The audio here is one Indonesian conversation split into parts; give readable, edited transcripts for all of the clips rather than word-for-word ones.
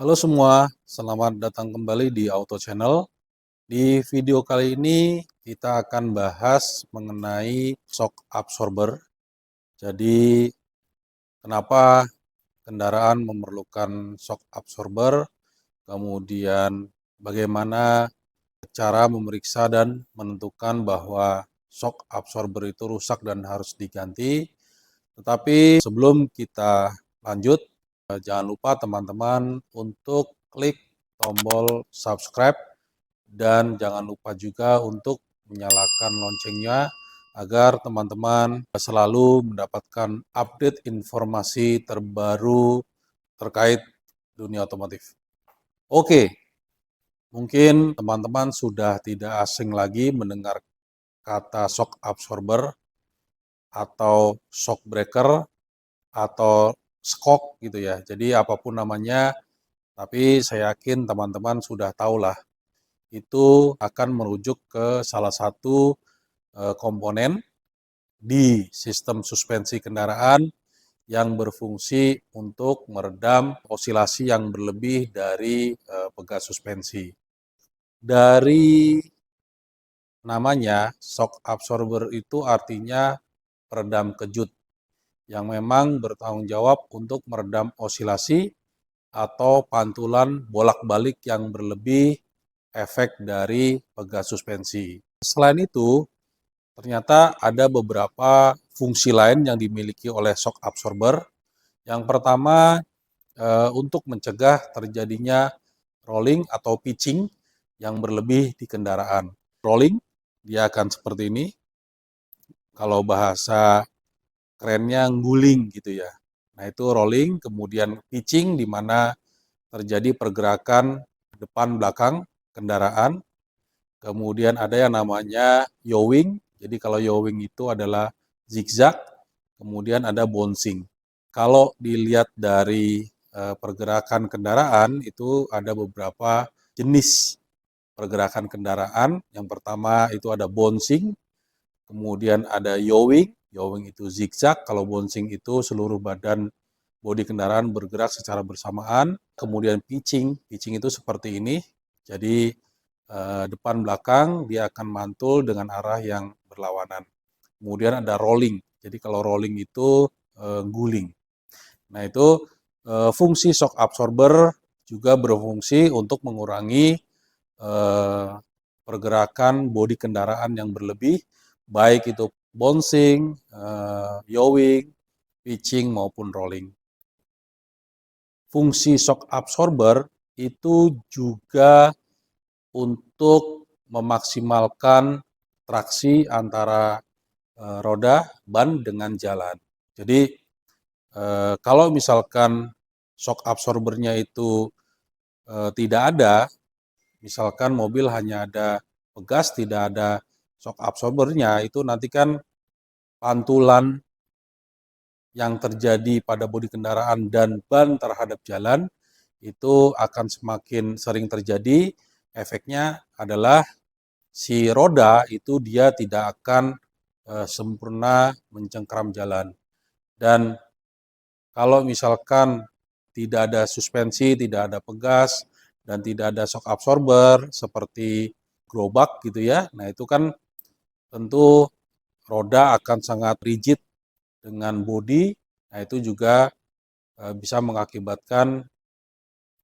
Halo semua, selamat datang kembali di Auto Channel. Di video kali ini kita akan bahas mengenai shock absorber. Jadi, kenapa kendaraan memerlukan shock absorber, kemudian bagaimana cara memeriksa dan menentukan bahwa shock absorber itu rusak dan harus diganti. Tetapi sebelum kita lanjut, jangan lupa teman-teman untuk klik tombol subscribe dan jangan lupa juga untuk menyalakan loncengnya agar teman-teman selalu mendapatkan update informasi terbaru terkait dunia otomotif. Oke, mungkin teman-teman sudah tidak asing lagi mendengar kata shock absorber atau shock breaker atau skok gitu ya. Jadi apapun namanya, tapi saya yakin teman-teman sudah tahulah itu akan merujuk ke salah satu komponen di sistem suspensi kendaraan yang berfungsi untuk meredam osilasi yang berlebih dari pegas suspensi. Dari namanya, shock absorber itu artinya peredam kejut yang memang bertanggung jawab untuk meredam osilasi atau pantulan bolak-balik yang berlebih efek dari pegas suspensi. Selain itu, ternyata ada beberapa fungsi lain yang dimiliki oleh shock absorber. Yang pertama, untuk mencegah terjadinya rolling atau pitching yang berlebih di kendaraan. Rolling, dia akan seperti ini. Kalau bahasa kerennya guling gitu ya. Nah itu rolling, kemudian pitching di mana terjadi pergerakan depan belakang kendaraan. Kemudian ada yang namanya yawing. Jadi kalau yawing itu adalah zigzag, kemudian ada bouncing. Kalau dilihat dari pergerakan kendaraan itu ada beberapa jenis pergerakan kendaraan. Yang pertama itu ada bouncing, kemudian ada yawing. Yawing itu zigzag, kalau bouncing itu seluruh badan bodi kendaraan bergerak secara bersamaan. Kemudian pitching, pitching itu seperti ini. Jadi depan belakang dia akan mantul dengan arah yang berlawanan. Kemudian ada rolling. Jadi kalau rolling itu guling. Nah itu fungsi shock absorber juga berfungsi untuk mengurangi pergerakan bodi kendaraan yang berlebih, baik itu bouncing, yawing, pitching maupun rolling. Fungsi shock absorber itu juga untuk memaksimalkan traksi antara roda, ban dengan jalan. Jadi kalau misalkan shock absorbernya itu tidak ada, misalkan mobil hanya ada pegas, tidak ada shock absorbernya, itu nanti kan pantulan yang terjadi pada bodi kendaraan dan ban terhadap jalan itu akan semakin sering terjadi. Efeknya adalah si roda itu dia tidak akan sempurna mencengkram jalan. Dan kalau misalkan tidak ada suspensi, tidak ada pegas, dan tidak ada shock absorber seperti gerobak gitu ya, nah itu kan tentu roda akan sangat rigid dengan bodi, nah itu juga bisa mengakibatkan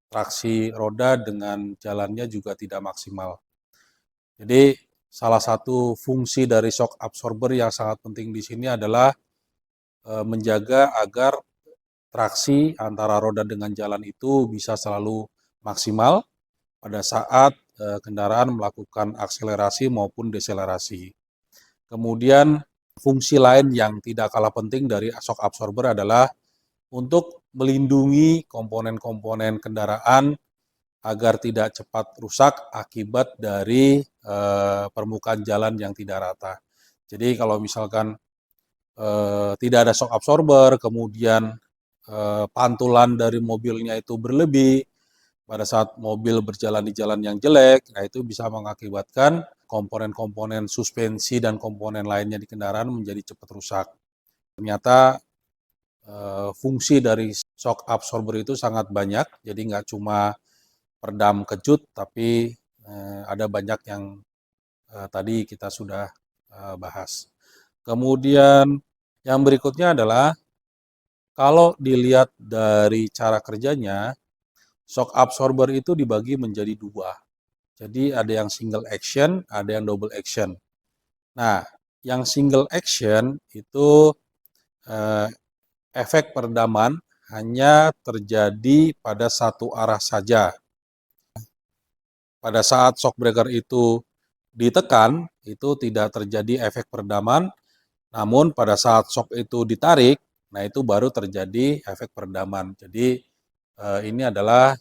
traksi roda dengan jalannya juga tidak maksimal. Jadi salah satu fungsi dari shock absorber yang sangat penting di sini adalah menjaga agar traksi antara roda dengan jalan itu bisa selalu maksimal pada saat kendaraan melakukan akselerasi maupun deselerasi. Kemudian fungsi lain yang tidak kalah penting dari shock absorber adalah untuk melindungi komponen-komponen kendaraan agar tidak cepat rusak akibat dari permukaan jalan yang tidak rata. Jadi kalau misalkan tidak ada shock absorber, kemudian pantulan dari mobilnya itu berlebih, pada saat mobil berjalan di jalan yang jelek, nah itu bisa mengakibatkan komponen-komponen suspensi dan komponen lainnya di kendaraan menjadi cepat rusak. Ternyata fungsi dari shock absorber itu sangat banyak, jadi nggak cuma peredam kejut, tapi ada banyak yang tadi kita sudah bahas. Kemudian yang berikutnya adalah kalau dilihat dari cara kerjanya, shock absorber itu dibagi menjadi dua. Jadi ada yang single action, ada yang double action. Nah, yang single action itu eh, efek peredaman hanya terjadi pada satu arah saja. Pada saat shock breaker itu ditekan, itu tidak terjadi efek peredaman, namun pada saat shock itu ditarik, nah itu baru terjadi efek peredaman. Jadi ini adalah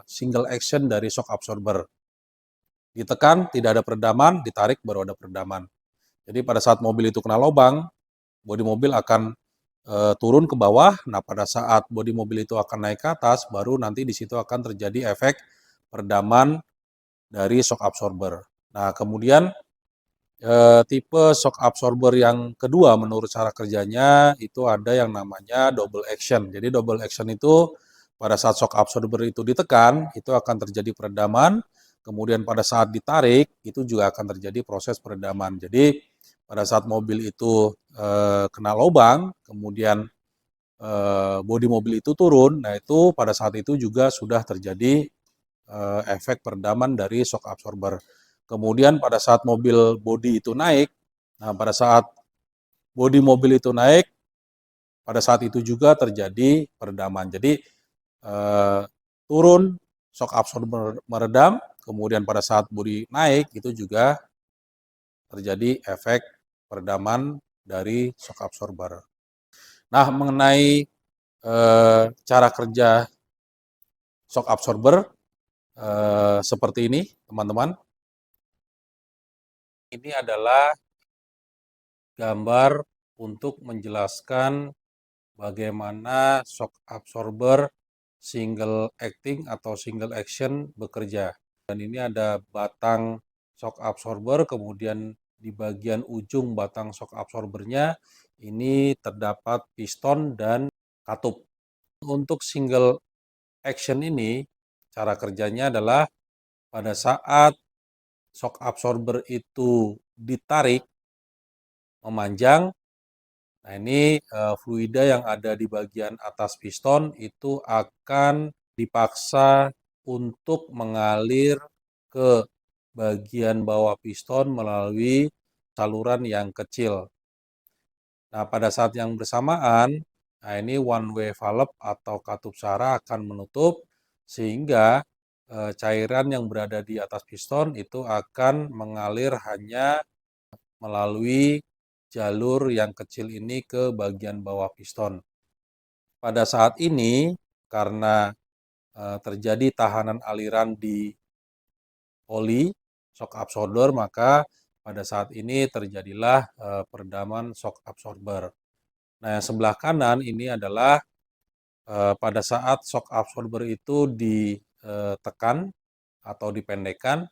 single action dari shock absorber. Ditekan tidak ada peredaman, ditarik baru ada peredaman. Jadi pada saat mobil itu kena lubang, bodi mobil akan turun ke bawah. Nah, pada saat bodi mobil itu akan naik ke atas, baru nanti di situ akan terjadi efek peredaman dari shock absorber. Nah, kemudian tipe shock absorber yang kedua menurut cara kerjanya itu ada yang namanya double action. Jadi double action itu pada saat shock absorber itu ditekan, itu akan terjadi peredaman. Kemudian pada saat ditarik, itu juga akan terjadi proses peredaman. Jadi pada saat mobil itu kena lubang, kemudian bodi mobil itu turun, nah itu pada saat itu juga sudah terjadi efek peredaman dari shock absorber. Kemudian pada saat mobil bodi itu naik, nah pada saat bodi mobil itu naik, pada saat itu juga terjadi peredaman. Jadi turun, shock absorber meredam, kemudian pada saat bodi naik itu juga terjadi efek peredaman dari shock absorber. Nah, mengenai cara kerja shock absorber seperti ini, teman-teman. Ini adalah gambar untuk menjelaskan bagaimana shock absorber single acting atau single action bekerja. Dan ini ada batang shock absorber, kemudian di bagian ujung batang shock absorbernya ini terdapat piston dan katup. Untuk single action ini, cara kerjanya adalah pada saat shock absorber itu ditarik, memanjang, nah ini fluida yang ada di bagian atas piston itu akan dipaksa untuk mengalir ke bagian bawah piston melalui saluran yang kecil. Nah, pada saat yang bersamaan, nah ini one way valve atau katup Sara akan menutup sehingga cairan yang berada di atas piston itu akan mengalir hanya melalui jalur yang kecil ini ke bagian bawah piston. Pada saat ini, karena terjadi tahanan aliran di oli shock absorber, maka pada saat ini terjadilah peredaman shock absorber. Nah, yang sebelah kanan ini adalah pada saat shock absorber itu ditekan atau dipendekkan.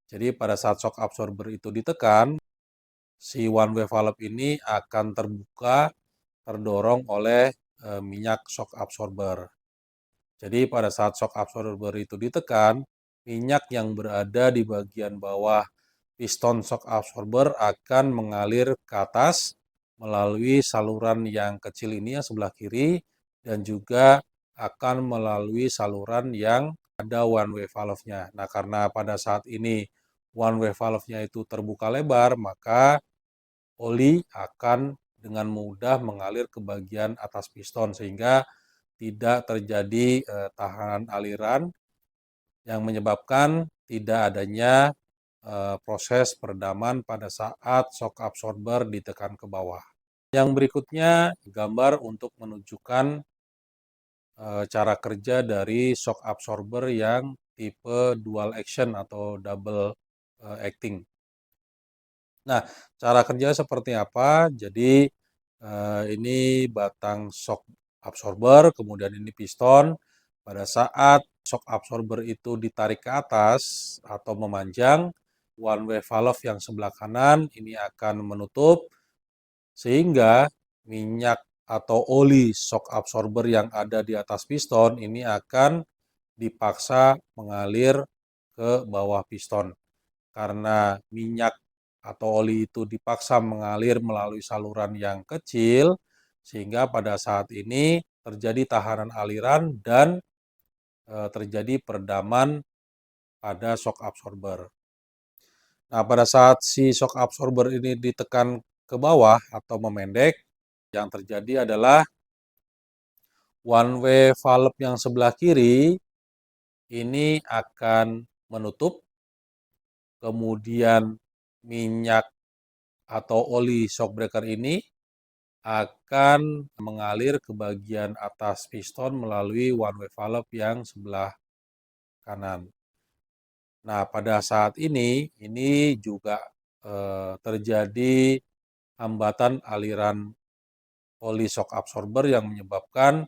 Jadi pada saat shock absorber itu ditekan, si one way valve ini akan terbuka, terdorong oleh minyak shock absorber. Jadi pada saat shock absorber itu ditekan, minyak yang berada di bagian bawah piston shock absorber akan mengalir ke atas melalui saluran yang kecil ini yang sebelah kiri dan juga akan melalui saluran yang ada one way valve-nya. Nah, karena pada saat ini one way valve-nya itu terbuka lebar, maka oli akan dengan mudah mengalir ke bagian atas piston sehingga tidak terjadi tahanan aliran yang menyebabkan tidak adanya proses peredaman pada saat shock absorber ditekan ke bawah. Yang berikutnya gambar untuk menunjukkan cara kerja dari shock absorber yang tipe dual action atau double acting. Nah, cara kerja seperti apa? Jadi ini batang shock absorber, kemudian ini piston. Pada saat shock absorber itu ditarik ke atas atau memanjang, one way valve yang sebelah kanan ini akan menutup sehingga minyak atau oli shock absorber yang ada di atas piston ini akan dipaksa mengalir ke bawah piston. Karena minyak atau oli itu dipaksa mengalir melalui saluran yang kecil, sehingga pada saat ini terjadi tahanan aliran dan terjadi peredaman pada shock absorber. Nah, pada saat si shock absorber ini ditekan ke bawah atau memendek, yang terjadi adalah one way valve yang sebelah kiri ini akan menutup, kemudian minyak atau oli shock breaker ini akan mengalir ke bagian atas piston melalui one way valve yang sebelah kanan. Nah, pada saat ini juga terjadi hambatan aliran oli shock absorber yang menyebabkan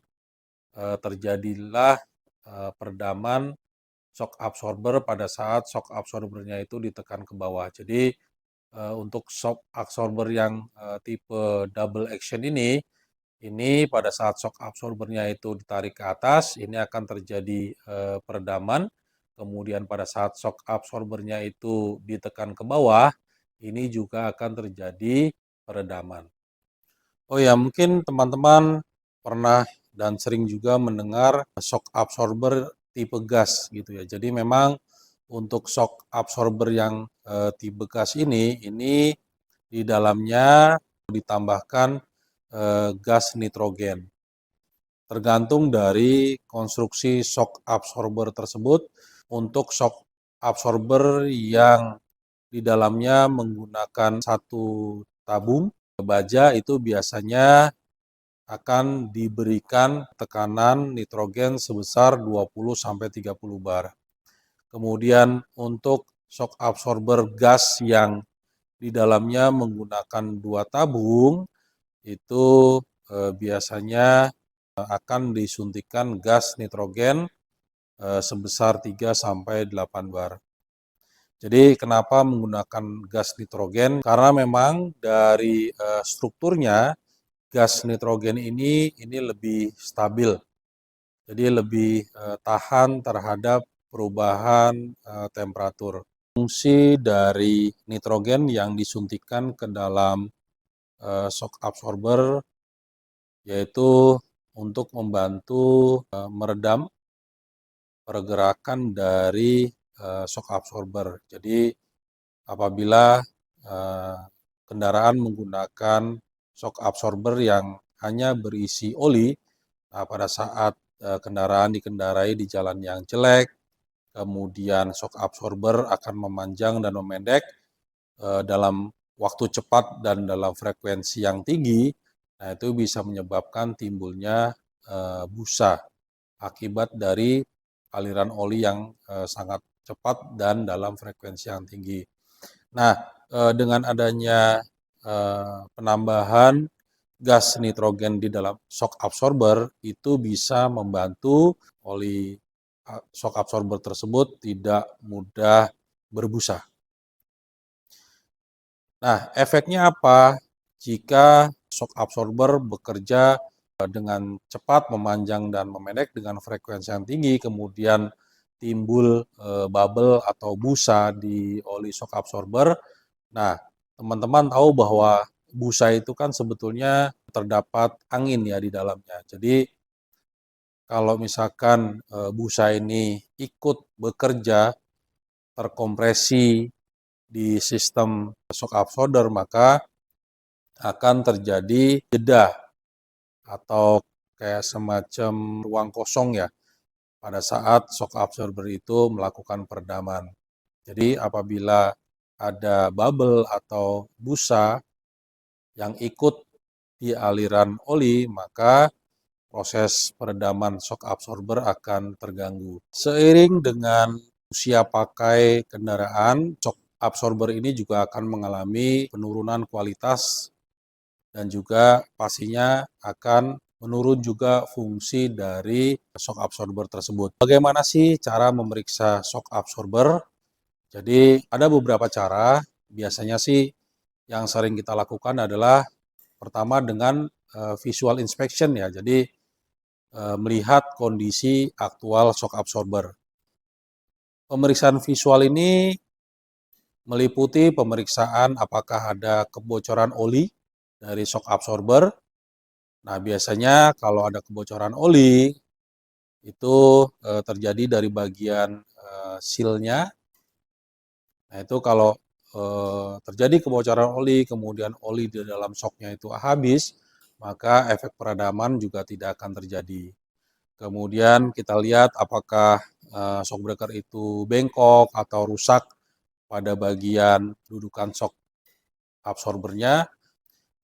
terjadilah peredaman shock absorber pada saat shock absorbernya itu ditekan ke bawah. Jadi untuk shock absorber yang tipe double action ini pada saat shock absorbernya itu ditarik ke atas, ini akan terjadi peredaman. Kemudian pada saat shock absorbernya itu ditekan ke bawah, ini juga akan terjadi peredaman. Oh ya, mungkin teman-teman pernah dan sering juga mendengar shock absorber tipe gas gitu ya. Jadi memang untuk shock absorber yang tipe gas ini di dalamnya ditambahkan gas nitrogen. Tergantung dari konstruksi shock absorber tersebut. Untuk shock absorber yang di dalamnya menggunakan satu tabung baja itu biasanya akan diberikan tekanan nitrogen sebesar 20-30 bar. Kemudian untuk shock absorber gas yang di dalamnya menggunakan dua tabung itu biasanya akan disuntikan gas nitrogen sebesar 3-8 bar. Jadi kenapa menggunakan gas nitrogen? Karena memang dari strukturnya gas nitrogen ini lebih stabil. Jadi lebih tahan terhadap perubahan temperatur. Fungsi dari nitrogen yang disuntikan ke dalam shock absorber yaitu untuk membantu meredam pergerakan dari shock absorber. Jadi apabila kendaraan menggunakan shock absorber yang hanya berisi oli, nah pada saat kendaraan dikendarai di jalan yang jelek, kemudian shock absorber akan memanjang dan memendek dalam waktu cepat dan dalam frekuensi yang tinggi, nah itu bisa menyebabkan timbulnya busa akibat dari aliran oli yang sangat cepat dan dalam frekuensi yang tinggi. Nah, dengan adanya penambahan gas nitrogen di dalam shock absorber itu bisa membantu oli shock absorber tersebut tidak mudah berbusa. Nah, efeknya apa jika shock absorber bekerja dengan cepat, memanjang dan memendek dengan frekuensi yang tinggi, kemudian timbul bubble atau busa di oli shock absorber. Nah, teman-teman tahu bahwa busa itu kan sebetulnya terdapat angin ya di dalamnya. Jadi kalau misalkan busa ini ikut bekerja terkompresi di sistem shock absorber, maka akan terjadi jeda atau kayak semacam ruang kosong ya pada saat shock absorber itu melakukan peredaman. Jadi apabila ada bubble atau busa yang ikut di aliran oli, maka proses peredaman shock absorber akan terganggu. Seiring dengan usia pakai kendaraan, shock absorber ini juga akan mengalami penurunan kualitas dan juga pastinya akan menurun juga fungsi dari shock absorber tersebut. Bagaimana sih cara memeriksa shock absorber? Jadi ada beberapa cara, biasanya sih yang sering kita lakukan adalah pertama dengan visual inspection ya. Jadi melihat kondisi aktual shock absorber. Pemeriksaan visual ini meliputi pemeriksaan apakah ada kebocoran oli dari shock absorber. Nah, biasanya kalau ada kebocoran oli itu terjadi dari bagian sealnya. Nah, itu kalau terjadi kebocoran oli, kemudian oli di dalam shocknya itu habis, maka efek peradaman juga tidak akan terjadi. Kemudian kita lihat apakah shock breaker itu bengkok atau rusak pada bagian dudukan shock absorbernya.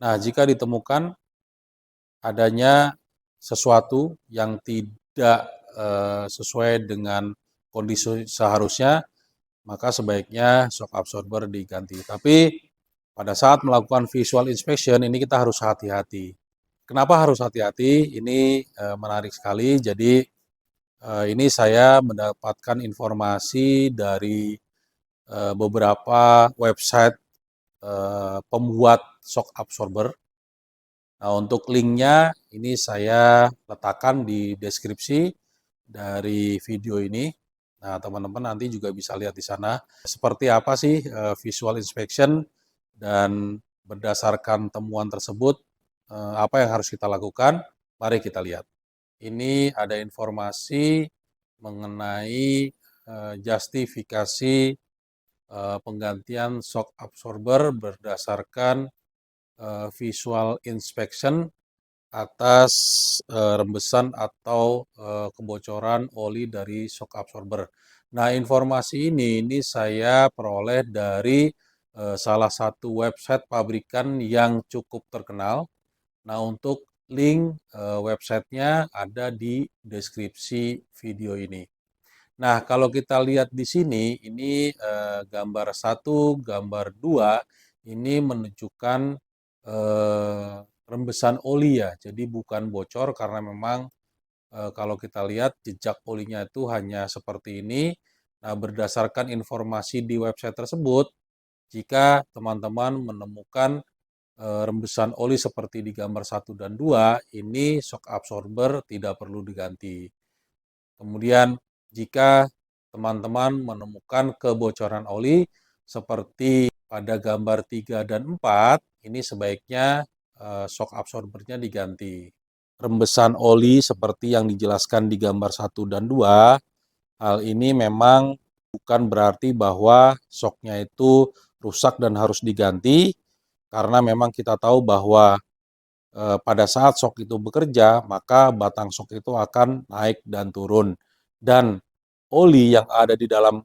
Nah, jika ditemukan adanya sesuatu yang tidak sesuai dengan kondisi seharusnya, maka sebaiknya shock absorber diganti. Tapi pada saat melakukan visual inspection ini kita harus hati-hati. Kenapa harus hati-hati? Ini menarik sekali. Jadi ini saya mendapatkan informasi dari beberapa website pembuat shock absorber. Nah, untuk linknya ini saya letakkan di deskripsi dari video ini. Nah, teman-teman nanti juga bisa lihat di sana seperti apa sih visual inspection, dan berdasarkan temuan tersebut apa yang harus kita lakukan. Mari kita lihat. Ini ada informasi mengenai justifikasi penggantian shock absorber berdasarkan visual inspection atas rembesan atau kebocoran oli dari shock absorber. Nah, informasi ini saya peroleh dari salah satu website pabrikan yang cukup terkenal. Nah, untuk link websitenya ada di deskripsi video ini. Nah, kalau kita lihat di sini, ini gambar 1, gambar 2, ini menunjukkan rembesan oli ya. Jadi bukan bocor karena memang kalau kita lihat jejak olinya itu hanya seperti ini. Nah, berdasarkan informasi di website tersebut, jika teman-teman menemukan rembesan oli seperti di gambar 1 dan 2, ini shock absorber tidak perlu diganti. Kemudian jika teman-teman menemukan kebocoran oli seperti pada gambar 3 dan 4, ini sebaiknya shock absorbernya diganti. Rembesan oli seperti yang dijelaskan di gambar 1 dan 2, hal ini memang bukan berarti bahwa shocknya itu rusak dan harus diganti, karena memang kita tahu bahwa pada saat shock itu bekerja, maka batang shock itu akan naik dan turun. Dan oli yang ada di dalam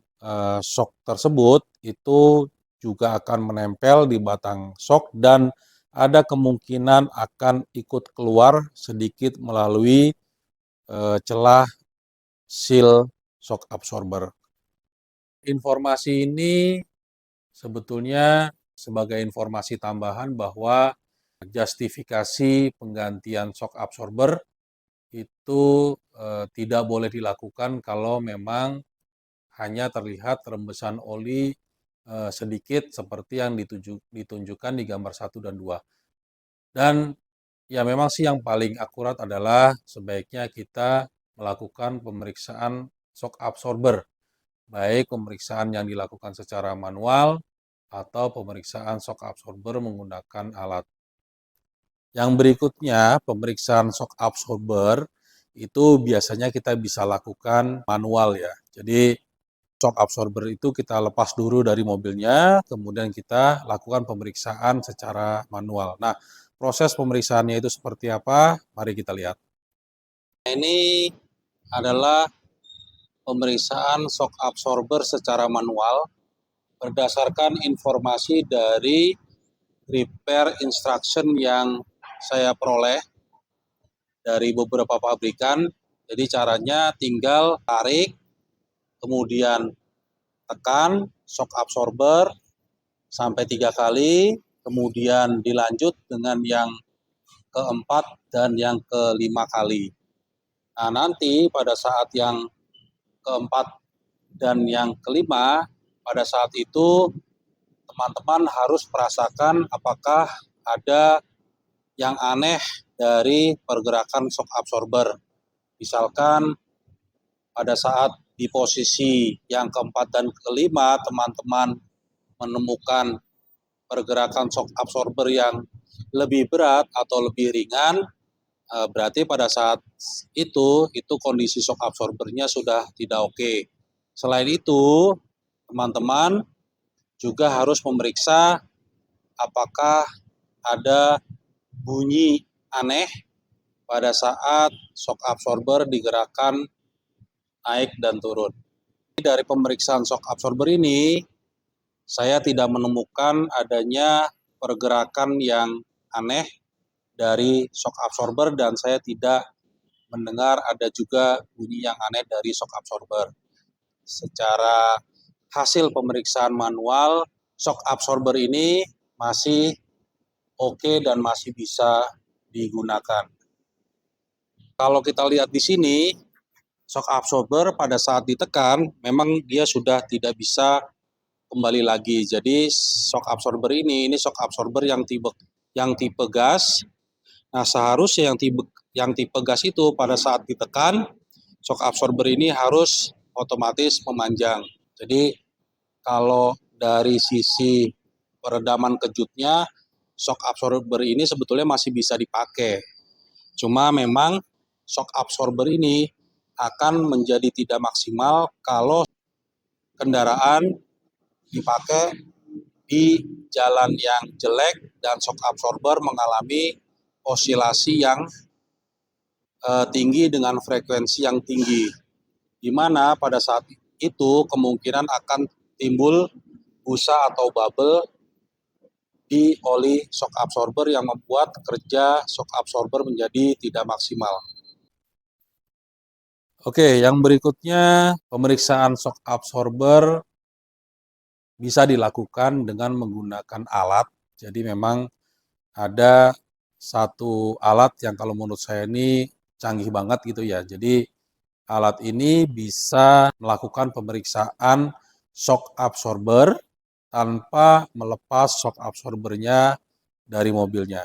shock tersebut itu juga akan menempel di batang shock dan ada kemungkinan akan ikut keluar sedikit melalui celah seal shock absorber. Informasi ini sebetulnya sebagai informasi tambahan bahwa justifikasi penggantian shock absorber itu tidak boleh dilakukan kalau memang hanya terlihat rembesan oli sedikit seperti yang ditunjukkan di gambar 1 dan 2. Dan ya memang sih yang paling akurat adalah sebaiknya kita melakukan pemeriksaan shock absorber, baik pemeriksaan yang dilakukan secara manual atau pemeriksaan shock absorber menggunakan alat. Yang berikutnya, pemeriksaan shock absorber itu biasanya kita bisa lakukan manual ya. Jadi shock absorber itu kita lepas dulu dari mobilnya, kemudian kita lakukan pemeriksaan secara manual. Nah, proses pemeriksaannya itu seperti apa? Mari kita lihat. Ini adalah pemeriksaan shock absorber secara manual berdasarkan informasi dari repair instruction yang saya peroleh dari beberapa pabrikan. Jadi caranya tinggal tarik, kemudian tekan shock absorber sampai 3 kali, kemudian dilanjut dengan yang keempat dan yang kelima kali. Nah, nanti pada saat yang keempat dan yang kelima, pada saat itu teman-teman harus merasakan apakah ada yang aneh dari pergerakan shock absorber. Misalkan pada saat di posisi yang keempat dan kelima, teman-teman menemukan pergerakan shock absorber yang lebih berat atau lebih ringan, berarti pada saat itu kondisi shock absorbernya sudah tidak oke. Selain itu, teman-teman juga harus memeriksa apakah ada bunyi aneh pada saat shock absorber digerakkan naik dan turun. Dari pemeriksaan shock absorber ini, saya tidak menemukan adanya pergerakan yang aneh dari shock absorber dan saya tidak mendengar ada juga bunyi yang aneh dari shock absorber. Secara hasil pemeriksaan manual, shock absorber ini masih oke dan masih bisa digunakan. Kalau kita lihat di sini, shock absorber pada saat ditekan, memang dia sudah tidak bisa kembali lagi. Jadi shock absorber ini shock absorber yang tipe gas. Nah, seharusnya yang tipe gas itu pada saat ditekan, shock absorber ini harus otomatis memanjang. Jadi kalau dari sisi peredaman kejutnya, shock absorber ini sebetulnya masih bisa dipakai. Cuma memang shock absorber ini akan menjadi tidak maksimal kalau kendaraan dipakai di jalan yang jelek dan shock absorber mengalami osilasi yang tinggi dengan frekuensi yang tinggi, di mana pada saat itu kemungkinan akan timbul busa atau bubble di oli shock absorber yang membuat kerja shock absorber menjadi tidak maksimal. Oke, yang berikutnya pemeriksaan shock absorber bisa dilakukan dengan menggunakan alat. Jadi memang ada satu alat yang kalau menurut saya ini canggih banget gitu ya. Jadi alat ini bisa melakukan pemeriksaan shock absorber tanpa melepas shock absorbernya dari mobilnya.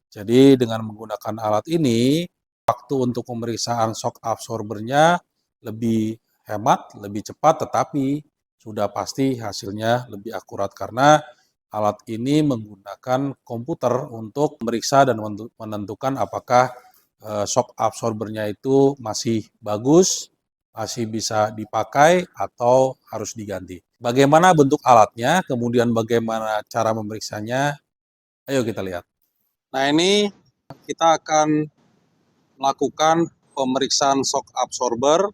Jadi dengan menggunakan alat ini, waktu untuk pemeriksaan shock absorbernya lebih hemat, lebih cepat, tetapi sudah pasti hasilnya lebih akurat karena alat ini menggunakan komputer untuk memeriksa dan menentukan apakah shock absorbernya itu masih bagus, masih bisa dipakai atau harus diganti. Bagaimana bentuk alatnya, kemudian bagaimana cara memeriksanya, ayo kita lihat. Nah, ini kita akan melakukan pemeriksaan shock absorber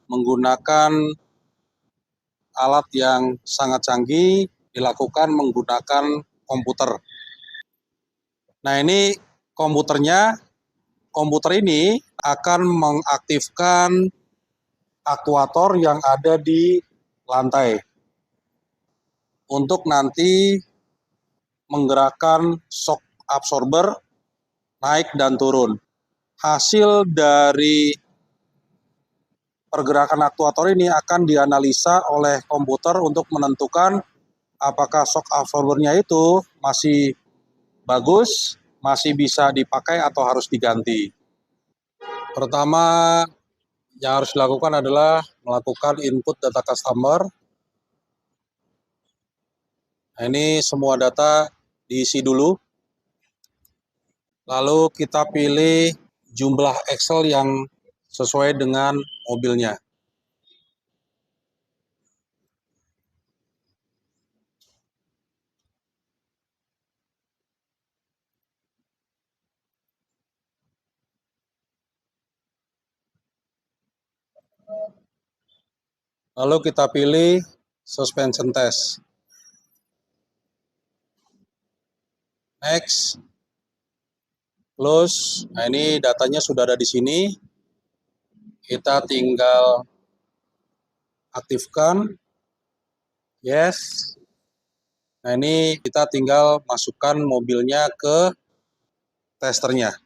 menggunakan alat yang sangat canggih, dilakukan menggunakan komputer. Nah, ini komputernya. Komputer ini akan mengaktifkan aktuator yang ada di lantai untuk nanti menggerakkan shock absorber naik dan turun. Hasil dari pergerakan aktuator ini akan dianalisa oleh komputer untuk menentukan apakah shock absorbernya itu masih bagus, masih bisa dipakai atau harus diganti. Pertama yang harus dilakukan adalah melakukan input data customer. Nah, ini semua data diisi dulu. Lalu kita pilih jumlah Excel yang sesuai dengan mobilnya. Lalu kita pilih suspension test. Next. Close. Nah, ini datanya sudah ada di sini. Kita tinggal aktifkan. Yes. Nah, ini kita tinggal masukkan mobilnya ke testernya.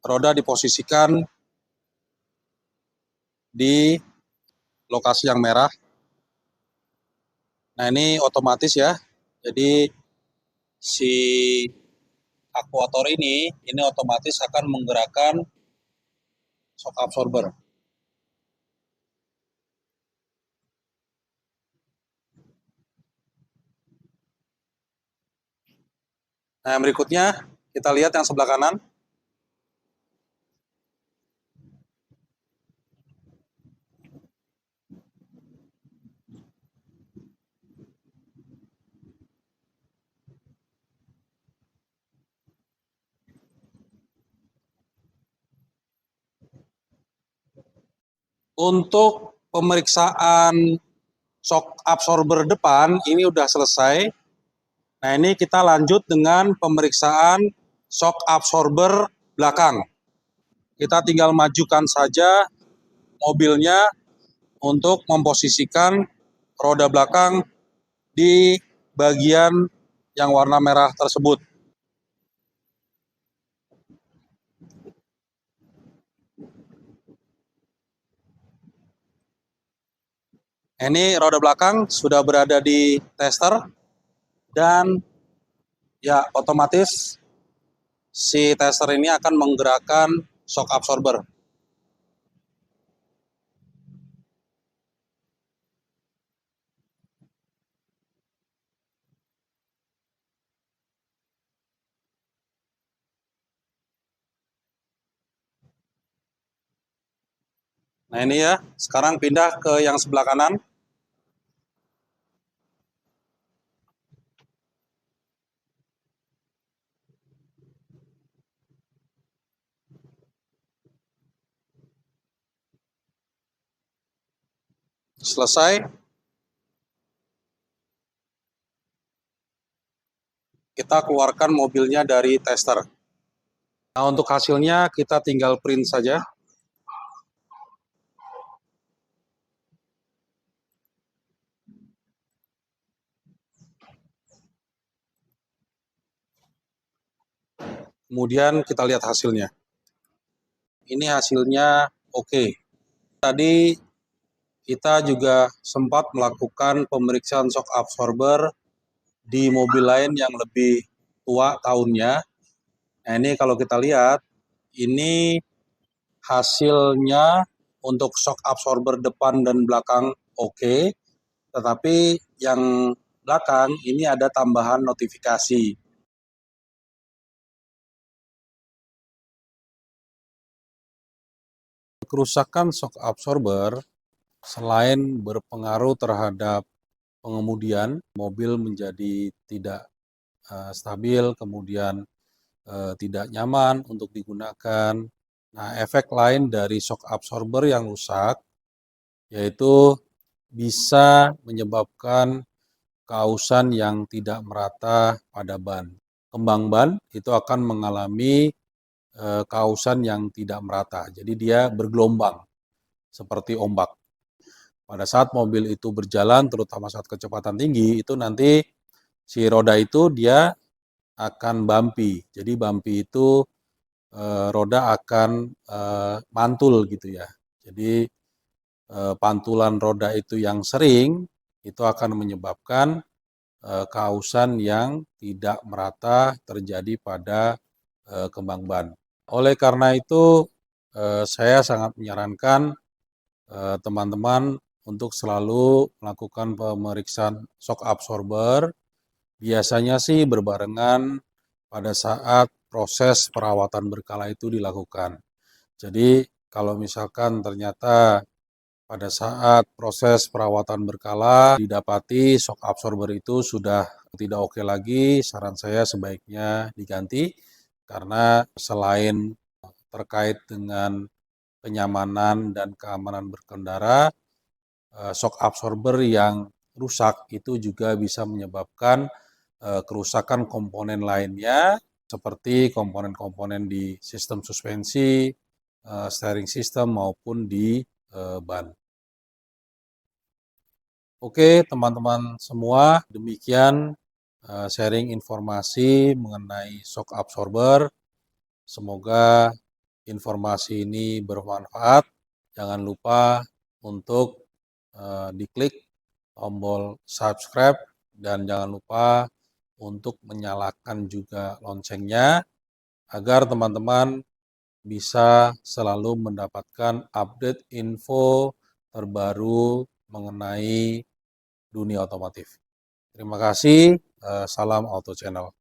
Roda diposisikan di lokasi yang merah. Nah, ini otomatis ya. Jadi si aktuator ini otomatis akan menggerakkan shock absorber. Nah, yang berikutnya kita lihat yang sebelah kanan. Untuk pemeriksaan shock absorber depan ini udah selesai. Nah, ini kita lanjut dengan pemeriksaan shock absorber belakang. Kita tinggal majukan saja mobilnya untuk memposisikan roda belakang di bagian yang warna merah tersebut. Ini roda belakang sudah berada di tester dan ya otomatis si tester ini akan menggerakkan shock absorber. Nah, ini ya, sekarang pindah ke yang sebelah kanan. Selesai, kita keluarkan mobilnya dari tester. Nah, untuk hasilnya kita tinggal print saja. Kemudian kita lihat hasilnya. Ini hasilnya oke. Tadi kita juga sempat melakukan pemeriksaan shock absorber di mobil lain yang lebih tua tahunnya. Nah, ini kalau kita lihat, ini hasilnya untuk shock absorber depan dan belakang oke, tetapi yang belakang ini ada tambahan notifikasi. Kerusakan shock absorber selain berpengaruh terhadap pengemudian, mobil menjadi tidak stabil, kemudian tidak nyaman untuk digunakan. Nah, efek lain dari shock absorber yang rusak yaitu bisa menyebabkan kausan yang tidak merata pada ban. Kembang ban itu akan mengalami kausan yang tidak merata. Jadi dia bergelombang seperti ombak. Pada saat mobil itu berjalan, terutama saat kecepatan tinggi, itu nanti si roda itu dia akan bumpy. Jadi bumpy itu roda akan mantul gitu ya. Jadi pantulan roda itu yang sering itu akan menyebabkan kausan yang tidak merata terjadi pada kembang ban. Oleh karena itu, saya sangat menyarankan teman-teman untuk selalu melakukan pemeriksaan shock absorber. Biasanya sih berbarengan pada saat proses perawatan berkala itu dilakukan. Jadi kalau misalkan ternyata pada saat proses perawatan berkala didapati shock absorber itu sudah tidak oke lagi, saran saya sebaiknya diganti karena selain terkait dengan kenyamanan dan keamanan berkendara, shock absorber yang rusak itu juga bisa menyebabkan kerusakan komponen lainnya seperti komponen-komponen di sistem suspensi, steering system maupun di ban. Oke, teman-teman semua, demikian sharing informasi mengenai shock absorber. Semoga informasi ini bermanfaat. jangan lupa untuk diklik tombol subscribe dan jangan lupa untuk menyalakan juga loncengnya agar teman-teman bisa selalu mendapatkan update info terbaru mengenai dunia otomotif. Terima kasih, salam Auto Channel.